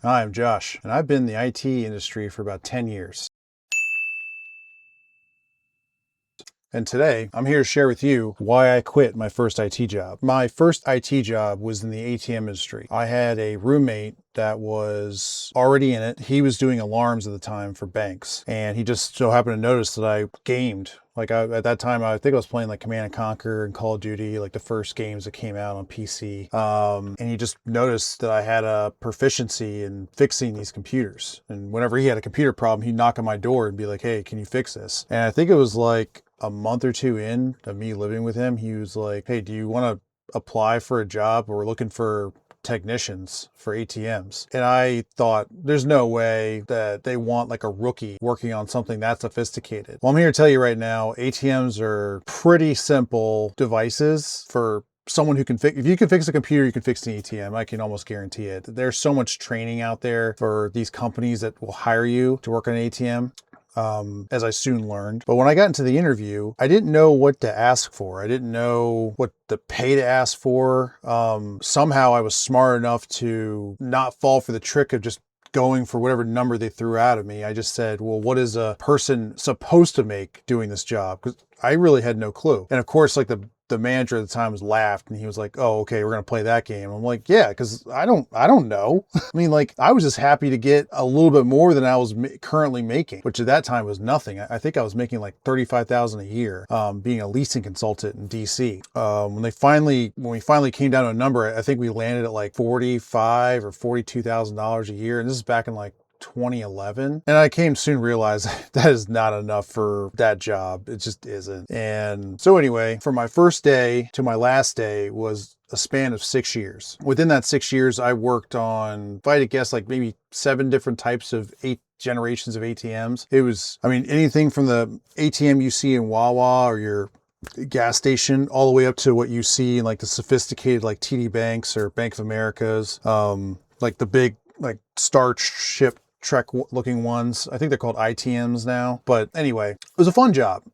Hi, I'm Josh, and I've been in the IT industry for about 10 years. And today, I'm here to share with you why I quit my first IT job. My first IT job was in the ATM industry. I had a roommate that was already in it. He was doing alarms at the time for banks, and he just so happened to notice that I gamed. At that time, I think I was playing like Command and Conquer and Call of Duty, like the first games that came out on PC. And he just noticed that I had a proficiency in fixing these computers. And whenever he had a computer problem, he'd knock on my door and be like, "Hey, can you fix this?" And I think it was like a month or two in of me living with him, he was like, "Hey, do you want to apply for a job? We're looking for technicians for ATMs." And I thought, there's no way that they want like a rookie working on something that sophisticated. Well, I'm here to tell you right now, ATMs are pretty simple devices for someone who can fix. If you can fix a computer, you can fix an ATM. I can almost guarantee it. There's so much training out there for these companies that will hire you to work on an ATM. As I soon learned. But when I got into the interview, I didn't know what to ask for. I didn't know what the pay to ask for. Somehow I was smart enough to not fall for the trick of just going for whatever number they threw out at me. I just said, well, what is a person supposed to make doing this job? Because I really had no clue. And of course, like the manager at the time was laughed and he was like, "Oh, okay, we're going to play that game." I'm like, "Yeah, because I don't know." I mean, like, I was just happy to get a little bit more than I was currently making, which at that time was nothing. I think I was making like 35,000 a year, being a leasing consultant in DC. When we finally came down to a number, I think we landed at like 45 or $42,000 a year. And this is back in like 2011. And I came soon realize that is not enough for that job. It just isn't. And so anyway, from my first day to my last day was a span of 6 years. Within that 6 years, I worked on, if I had to guess, like maybe 7 different types of 8 generations of ATMs. It was, I mean, anything from the ATM you see in Wawa or your gas station all the way up to what you see in like the sophisticated like TD Banks or Bank of America's, like the big like Starship Trek looking ones. I think they're called ITMs now. But anyway, it was a fun job.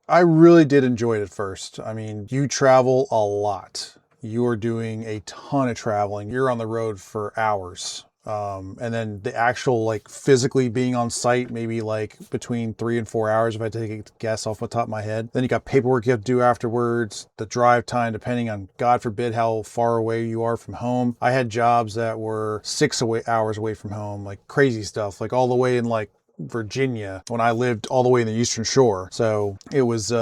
I really did enjoy it at first. I mean, you travel a lot. You're doing a ton of traveling. You're on the road for hours. And then the actual like physically being on site, maybe like between 3 and 4 hours, if I take a guess off the top of my head. Then you got paperwork you have to do afterwards, the drive time, depending on, God forbid, how far away you are from home. I had jobs that were 6 hours away from home, like crazy stuff, like all the way in like Virginia when I lived all the way in the Eastern Shore. So it was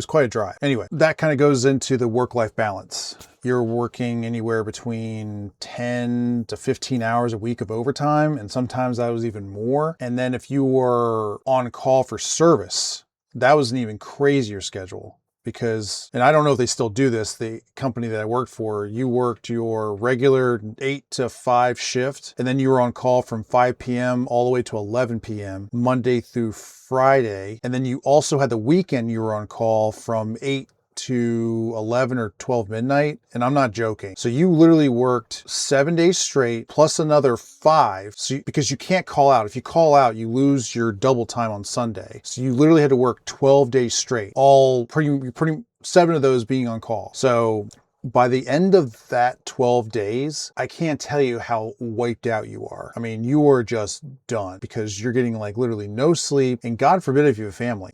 quite a drive. Anyway, that kind of goes into the work-life balance. You're working anywhere between 10 to 15 hours a week of overtime, and sometimes that was even more. And then if you were on call for service, that was an even crazier schedule. Because, and I don't know if they still do this, the company that I worked for, you worked your regular 8 to 5 shift, and then you were on call from 5 p.m. all the way to 11 p.m., Monday through Friday. And then you also had the weekend you were on call from 8 to 11 or 12 midnight. And I'm not joking. So you literally worked 7 days straight plus another 5. Because you can't call out. If you call out, you lose your double time on Sunday. So you literally had to work 12 days straight, all pretty 7 of those being on call. So by the end of that 12 days, I can't tell you how wiped out you are. I mean, you are just done because you're getting like literally no sleep. And God forbid if you have a family,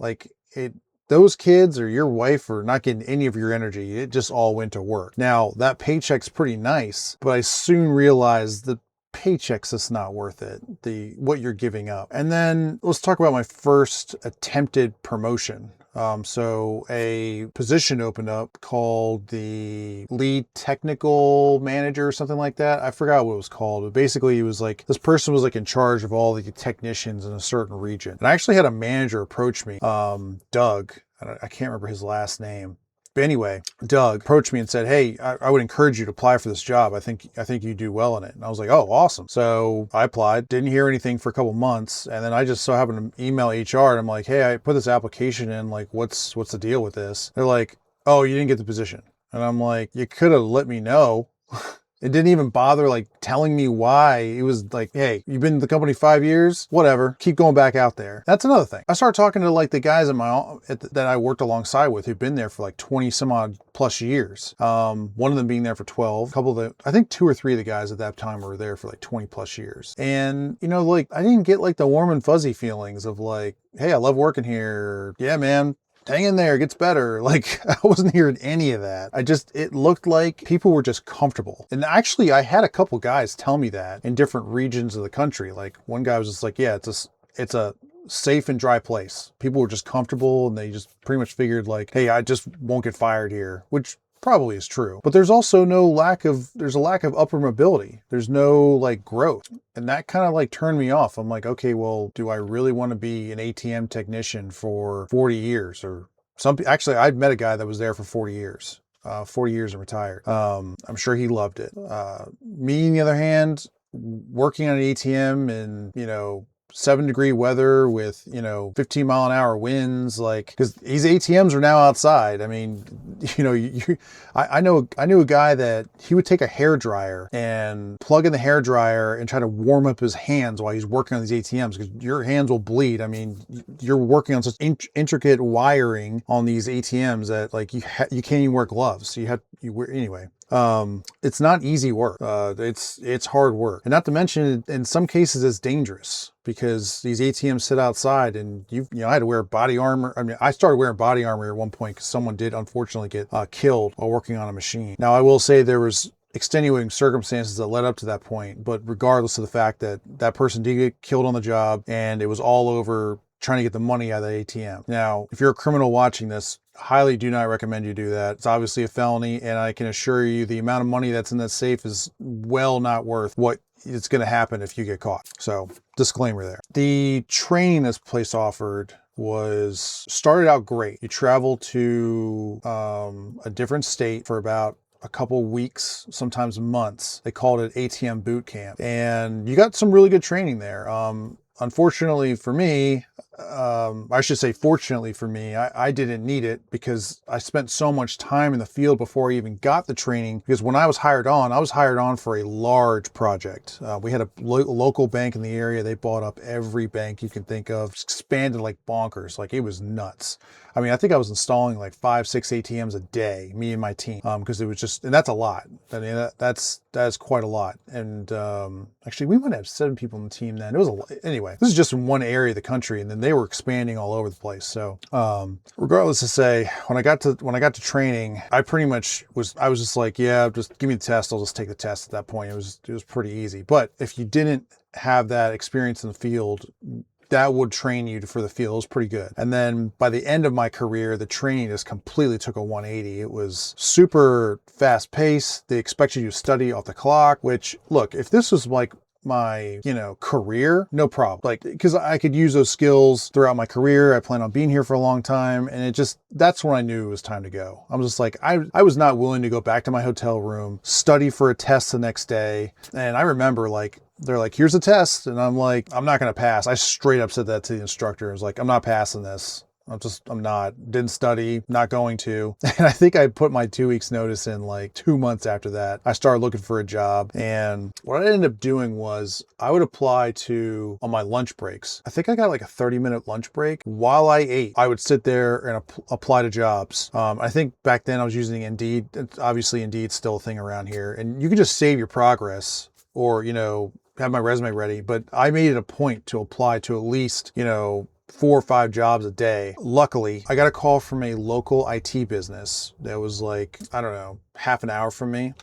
those kids or your wife are not getting any of your energy. It just all went to work. Now, that paycheck's pretty nice, but I soon realized the paycheck's just not worth it, what you're giving up. And then let's talk about my first attempted promotion. So a position opened up called the lead technical manager or something like that. I forgot what it was called, but basically it was like, this person was like in charge of all the technicians in a certain region. And I actually had a manager approach me, Doug, I can't remember his last name. But anyway, Doug approached me and said, "Hey, I would encourage you to apply for this job. I think you do well in it." And I was like, "Oh, awesome." So I applied, didn't hear anything for a couple months. And then I just so happened to email HR and I'm like, "Hey, I put this application in, like, what's the deal with this?" They're like, "Oh, you didn't get the position." And I'm like, "You could have let me know." It didn't even bother like telling me why. It was like, hey, you've been in the company 5 years, whatever, keep going back out there. That's another thing. I started talking to like the guys that I worked alongside with who've been there for like 20 some odd plus years. One of them being there for 12, a couple of the, I think 2 or 3 of the guys at that time were there for like 20 plus years. And, you know, like I didn't get like the warm and fuzzy feelings of like, hey, I love working here. Yeah, man, hang in there, it gets better. Like I wasn't hearing any of that. It looked like people were just comfortable. And actually I had a couple guys tell me that in different regions of the country. Like one guy was just like, yeah, it's a safe and dry place. People were just comfortable and they just pretty much figured like, hey, I just won't get fired here, which probably is true. But there's also there's a lack of upper mobility. There's no like growth. And that kind of like turned me off. I'm like, okay, well, do I really want to be an ATM technician for 40 years or something? Actually, I'd met a guy that was there for 40 years. 40 years and retired. I'm sure he loved it. Me, on the other hand, working on an ATM and, you know, 7-degree weather with, you know, 15-mile-an-hour winds, like, because these ATMs are now outside. I mean, you know, I knew a guy that he would take a hair dryer and plug in the hair dryer and try to warm up his hands while he's working on these ATMs because your hands will bleed. I mean, you're working on such intricate wiring on these ATMs that like you can't even wear gloves. Anyway. It's not easy work. It's hard work. And not to mention, in some cases, it's dangerous because these ATMs sit outside and you know, I had to wear body armor. I mean, I started wearing body armor at one point because someone did unfortunately get killed while working on a machine. Now, I will say there was extenuating circumstances that led up to that point, but regardless of the fact that that person did get killed on the job and it was all over trying to get the money out of the ATM. Now, if you're a criminal watching this, highly do not recommend you do that. It's obviously a felony, and I can assure you the amount of money that's in that safe is well not worth what it's going to happen if you get caught. So, disclaimer there. The training this place offered started out great. You travel to a different state for about a couple weeks, sometimes months. They called it ATM boot camp, and you got some really good training there. Unfortunately for me, I should say fortunately for me, I didn't need it because I spent so much time in the field before I even got the training. Because when I was hired on for a large project. We had a local bank in the area. They bought up every bank you can think of, expanded like bonkers. Like it was nuts. I mean, I think I was installing like 5-6 ATMs a day, me and my team, because it was just, and that's a lot. I mean, that's quite a lot. And actually, we might have 7 people on the team then. It was a lot. Anyway, this is just in one area of the country, and then they were expanding all over the place. So, regardless to say, when I got to training, I was just like, yeah, just give me the test. I'll just take the test at that point. It was pretty easy. But if you didn't have that experience in the field, that would train you for the field. It was pretty good. And then by the end of my career, the training just completely took a 180. It was super fast paced. They expect you to study off the clock, which look, if this was like my, you know, career, no problem. Like, because I could use those skills throughout my career. I plan on being here for a long time. And that's when I knew it was time to go. I was just like, I was not willing to go back to my hotel room, study for a test the next day. And I remember like, they're like, here's a test. And I'm like, I'm not going to pass. I straight up said that to the instructor. I was like, I'm not passing this. I'm not, didn't study, not going to. And I think I put my 2 weeks notice in like 2 months after that. I started looking for a job. And what I ended up doing was I would apply on my lunch breaks. I think I got like a 30-minute lunch break. While I ate, I would sit there and apply to jobs. I think back then I was using Indeed. Obviously Indeed's still a thing around here. And you can just save your progress or, you know, have my resume ready. But I made it a point to apply to at least, you know, 4 or 5 jobs a day. Luckily, I got a call from a local IT business that was like, I don't know, half an hour from me.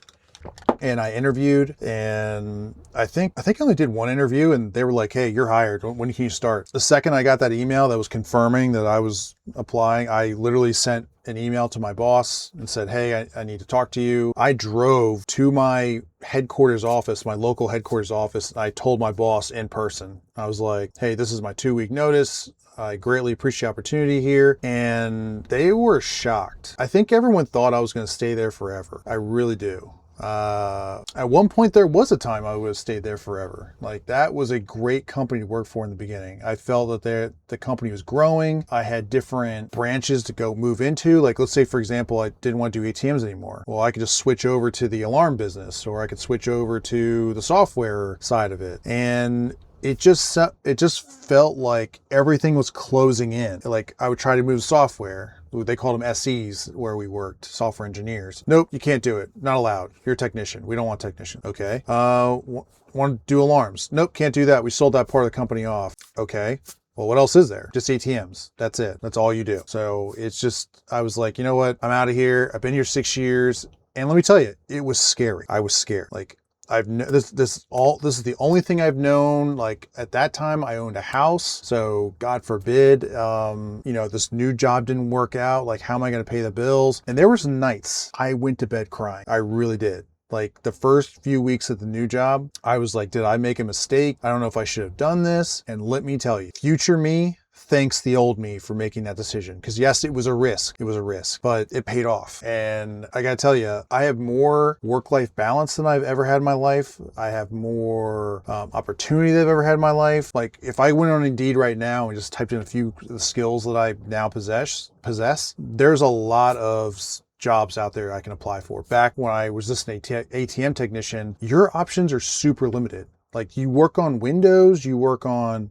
And I interviewed, and I think I only did one interview, and they were like, hey, you're hired. When can you start? The second I got that email that was confirming that I was applying, I literally sent an email to my boss and said, hey, I need to talk to you. I drove to my headquarters office, my local headquarters office. And I told my boss in person. I was like, hey, this is my 2-week notice. I greatly appreciate the opportunity here. And they were shocked. I think everyone thought I was going to stay there forever. I really do. At one point, there was a time I would have stayed there forever. Like, that was a great company to work for in the beginning. I felt that the company was growing. I had different branches to go move into. Like, let's say, for example, I didn't want to do ATMs anymore. Well, I could just switch over to the alarm business, or I could switch over to the software side of it. And it just felt like everything was closing in. Like, I would try to move software. They called them SEs where we worked, software engineers. Nope, you can't do it. Not allowed. You're a technician. We don't want technician. Okay. Want to do alarms? Nope, can't do that. We sold that part of the company off. Okay. Well, what else is there? Just ATMs. That's it. That's all you do. So it's just, I was like, you know what? I'm out of here. I've been here 6 years. And let me tell you, it was scary. I was scared. Like, this is the only thing I've known. Like, at that time I owned a house, so God forbid, this new job didn't work out. Like, how am I going to pay the bills? And there was nights I went to bed crying. I really did. Like, the first few weeks of the new job, I was like, did I make a mistake? I don't know if I should have done this. And let me tell you, future me thanks the old me for making that decision. Because yes, it was a risk. It was a risk, but it paid off. And I got to tell you, I have more work-life balance than I've ever had in my life. I have more opportunity than I've ever had in my life. Like, if I went on Indeed right now and just typed in a few of the skills that I now possess, there's a lot of jobs out there I can apply for. Back when I was just an ATM technician, your options are super limited. Like, you work on Windows, you work on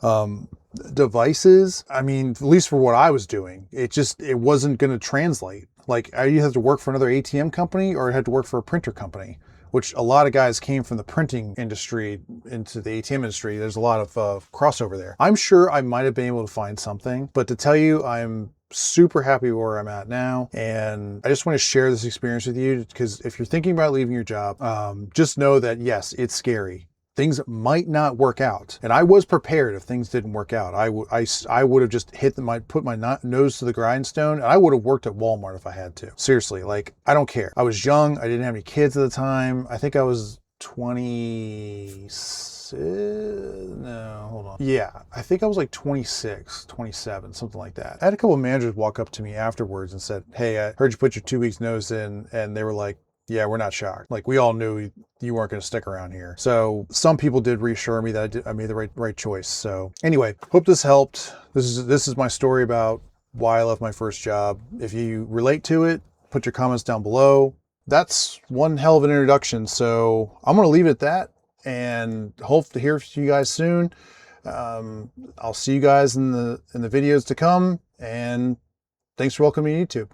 devices. I mean, at least for what I was doing, it wasn't going to translate. Like, I either had to work for another ATM company or I had to work for a printer company, which a lot of guys came from the printing industry into the ATM industry. There's a lot of crossover there. I'm sure I might have been able to find something, but to tell you, I'm super happy where I'm at now. And I just want to share this experience with you, because if you're thinking about leaving your job, just know that yes, it's scary. Things might not work out. And I was prepared if things didn't work out. I would have just put my nose to the grindstone, and I would have worked at Walmart if I had to. Seriously, like, I don't care. I was young. I didn't have any kids at the time. I think I was 26. No, hold on. Yeah, I think I was like 26, 27, something like that. I had a couple of managers walk up to me afterwards and said, "Hey, I heard you put your 2 weeks notice in," and they were like, "Yeah, we're not shocked. Like, we all knew you weren't going to stick around here." So some people did reassure me that I made the right choice. So anyway, hope this helped. This is my story about why I left my first job. If you relate to it, put your comments down below. That's one hell of an introduction. So I'm going to leave it at that, and hope to hear from you guys soon. I'll see you guys in the videos to come, and thanks for welcoming me to YouTube.